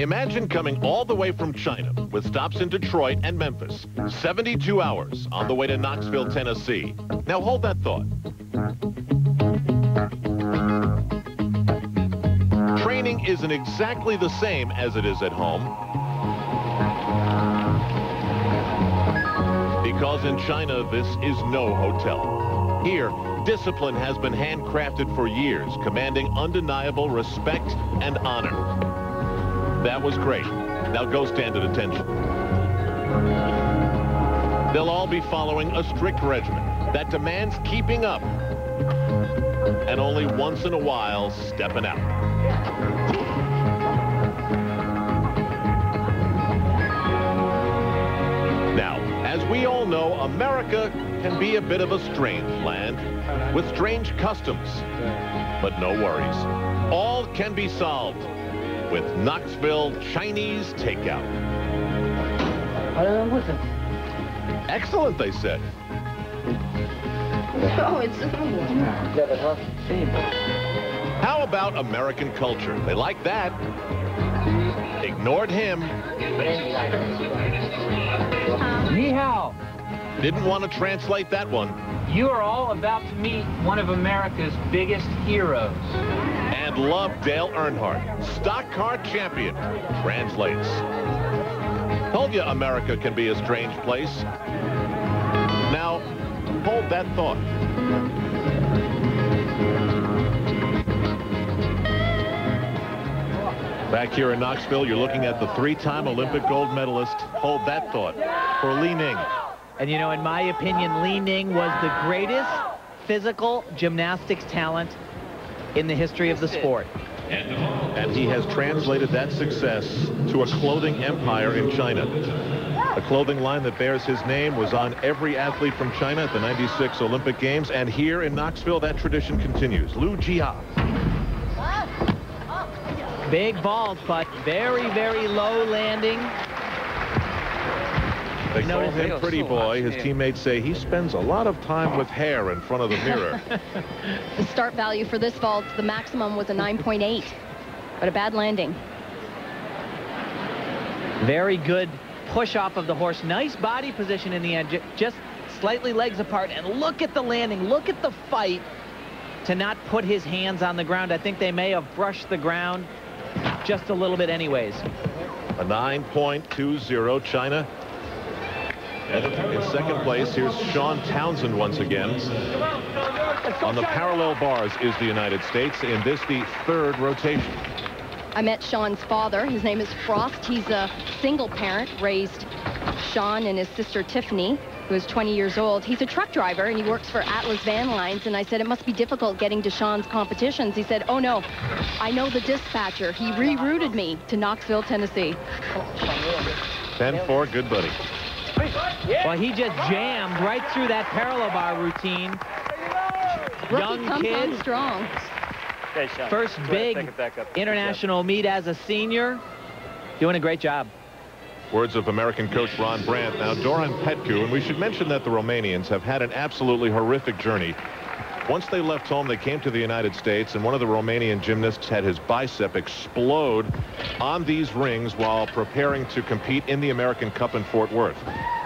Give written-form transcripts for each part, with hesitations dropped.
Imagine coming all the way from China with stops in Detroit and Memphis. 72 hours on the way to Knoxville, Tennessee. Now hold that thought. Training isn't exactly the same as it is at home. Because in China, this is no hotel. Here, discipline has been handcrafted for years, commanding undeniable respect and honor. That was great. Now go stand at attention. They'll all be following a strict regimen that demands keeping up and only once in a while stepping out. Now, as we all know, America can be a bit of a strange land with strange customs, but no worries. All can be solved with Knoxville Chinese takeout. Excellent, they said. How about American culture? They like that. Ignored him. Ni hao. Didn't want to translate that one. You are all about to meet one of America's biggest heroes. And love Dale Earnhardt, stock car champion, translates. Told you America can be a strange place. Now, hold that thought. Back here in Knoxville, you're looking at the three-time Olympic gold medalist. Hold that thought for Li Ning. And, you know, in my opinion, Li Ning was the greatest physical gymnastics talent in the history of the sport. And he has translated that success to a clothing empire in China. A clothing line that bears his name was on every athlete from China at the '96 Olympic Games. And here in Knoxville, that tradition continues. Liu Jia. Big vault, but very, very low landing. They call him Pretty Boy. His teammates say he spends a lot of time with hair in front of the mirror. The start value for this vault, the maximum was a 9.8, but a bad landing. Very good push off of the horse. Nice body position in the end, just slightly legs apart. And look at the landing. Look at the fight to not put his hands on the ground. I think they may have brushed the ground just a little bit anyways. A 9.20 China. And in second place, here's Sean Townsend once again. On the parallel bars is the United States in this, the third rotation. I met Sean's father. His name is Frost. He's a single parent, raised Sean and his sister Tiffany, who is 20 years old. He's a truck driver, and he works for Atlas Van Lines. And I said, it must be difficult getting to Sean's competitions. He said, oh, no, I know the dispatcher. He rerouted me to Knoxville, Tennessee. 10-4, good buddy. Well, he just jammed right through that parallel bar routine. Rookie comes on strong. First big international meet as a senior. Doing a great job. Words of American coach Ron Brandt. Now, Dorin Petcu, and we should mention that the Romanians have had an absolutely horrific journey. Once they left home, they came to the United States, and one of the Romanian gymnasts had his bicep explode on these rings while preparing to compete in the American Cup in Fort Worth.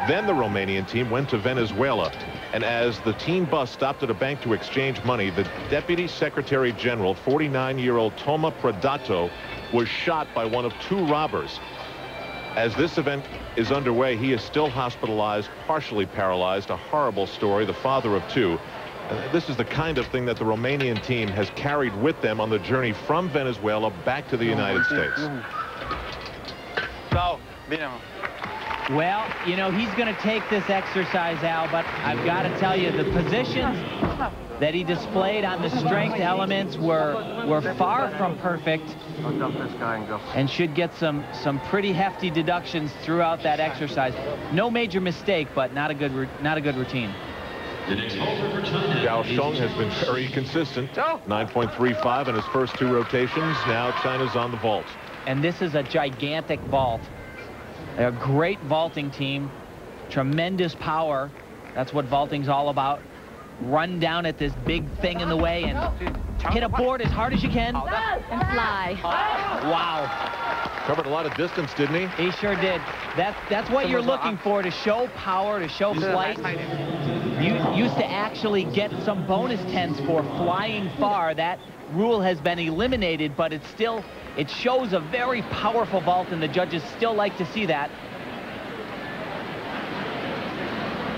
Then the Romanian team went to Venezuela, and as the team bus stopped at a bank to exchange money, the Deputy Secretary General, 49-year-old Toma Predato, was shot by one of two robbers. As this event is underway, he is still hospitalized, partially paralyzed. A horrible story, the father of two. This is the kind of thing that the Romanian team has carried with them on the journey from Venezuela back to the United States. Well, you know, he's going to take this exercise, Al, but I've got to tell you, the positions that he displayed on the strength elements were far from perfect and should get some pretty hefty deductions throughout that exercise. No major mistake, but not a good routine. Zhao Sheng has been very consistent. 9.35 in his first two rotations. Now China's on the vault. And this is a gigantic vault. They're a great vaulting team. Tremendous power. That's what vaulting's all about. Run down at this big thing in the way and hit a board as hard as you can. And fly. Wow. Covered a lot of distance, didn't he? He sure did. That's what you're looking for, to show power, to show flight. You used to actually get some bonus tens for flying far. That rule has been eliminated, but it shows a very powerful vault, and the judges still like to see that.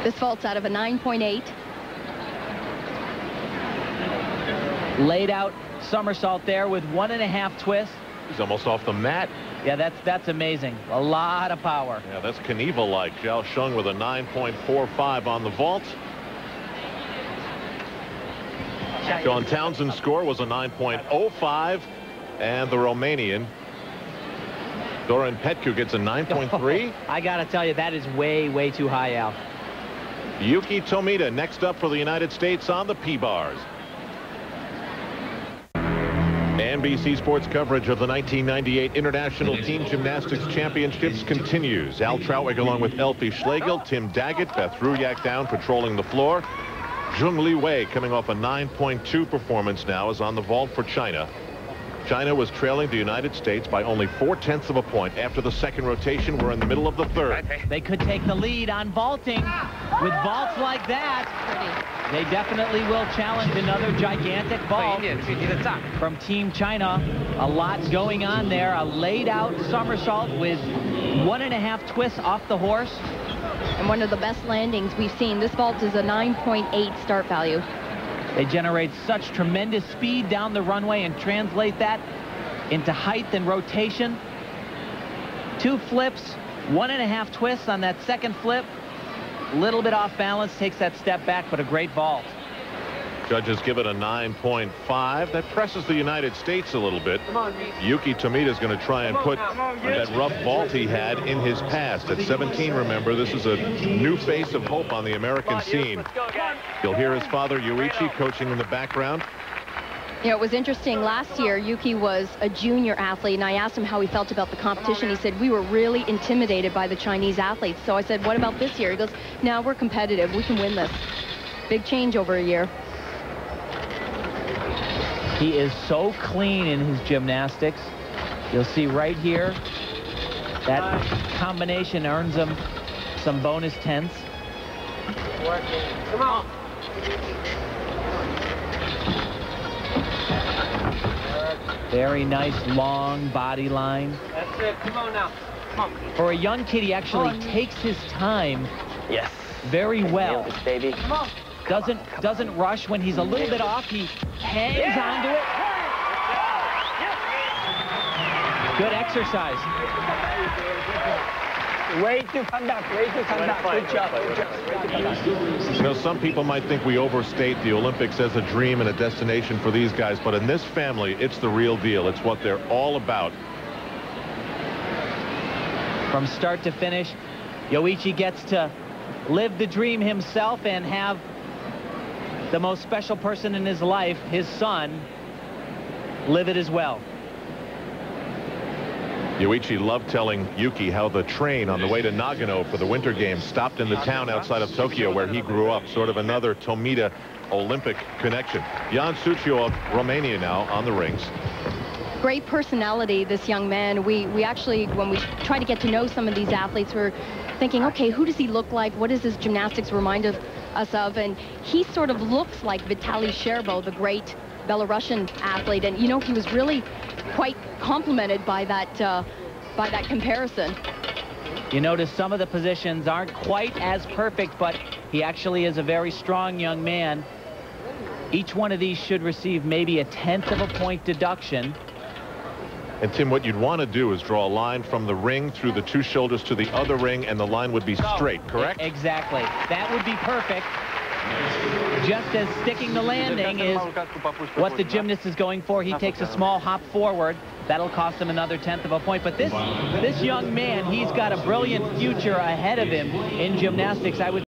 This vault's out of a 9.8. Laid out somersault there with 1.5 twists. He's almost off the mat. Yeah, that's amazing. A lot of power. Yeah, that's Knievel-like. Zhao Sheng with a 9.45 on the vault. John Townsend's score was a 9.05, and the Romanian Dorin Petcu gets a 9.3. I gotta tell you, that is way too high, Al. Yewki Tomita next up for the United States on the P-bars. NBC Sports coverage of the 1998 International Team Gymnastics Championships continues. Al Trautwig along with Elfie Schlegel, Tim Daggett, Beth Ruyak down patrolling the floor. Lihui coming off a 9.2 performance now is on the vault for China. China was trailing the United States by only 0.4 of a point after the second rotation. We're in the middle of the third. They could take the lead on vaulting. With vaults like that, they definitely will challenge another gigantic vault from Team China. A lot going on there. A laid out somersault with 1.5 twists off the horse. And one of the best landings we've seen. This vault is a 9.8 start value. They generate such tremendous speed down the runway and translate that into height and rotation. 2 flips, 1.5 twists on that second flip. A little bit off balance, takes that step back, but a great vault. Judges give it a 9.5. That presses the United States a little bit. Yewki Tomita is going to try and put that rough vault he had in his past. At 17, remember, this is a new face of hope on the American scene. You'll hear his father, Yuichi, coaching in the background. You know, it was interesting. Last year, Yewki was a junior athlete, and I asked him how he felt about the competition. He said, we were really intimidated by the Chinese athletes. So I said, what about this year? He goes, no, we're competitive. We can win this. Big change over a year. He is so clean in his gymnastics. You'll see right here, that combination earns him some bonus tens. Come on. Very nice long body line. That's it. Come on now. Come on. For a young kid, he actually takes his time very well. Baby. Come on. Doesn't rush. When he's a little bit off, he hangs onto it. Good exercise. Way to conduct. Good job. You know, some people might think we overstate the Olympics as a dream and a destination for these guys, but in this family, it's the real deal. It's what they're all about. From start to finish, Yoichi gets to live the dream himself and have the most special person in his life, his son, live it as well. Yuichi loved telling Yewki how the train on the way to Nagano for the Winter Games stopped in the town outside of Tokyo where he grew up, sort of another Tomita Olympic connection. Jan Suciu of Romania now on the rings. Great personality, this young man. We actually, when we try to get to know some of these athletes, we're thinking, okay, who does he look like? What does his gymnastics remind us of? And he sort of looks like Vitaly Sherbo, the great Belarusian athlete. And, you know, he was really quite complimented by that comparison. You notice some of the positions aren't quite as perfect, but he actually is a very strong young man. Each one of these should receive maybe a 1/10 of a point deduction. And Tim, what you'd want to do is draw a line from the ring through the 2 shoulders to the other ring, and the line would be straight, correct? Exactly. That would be perfect. Just as sticking the landing is what the gymnast is going for. He takes a small hop forward. That'll cost him another 1/10 of a point. But this young man, he's got a brilliant future ahead of him in gymnastics. I would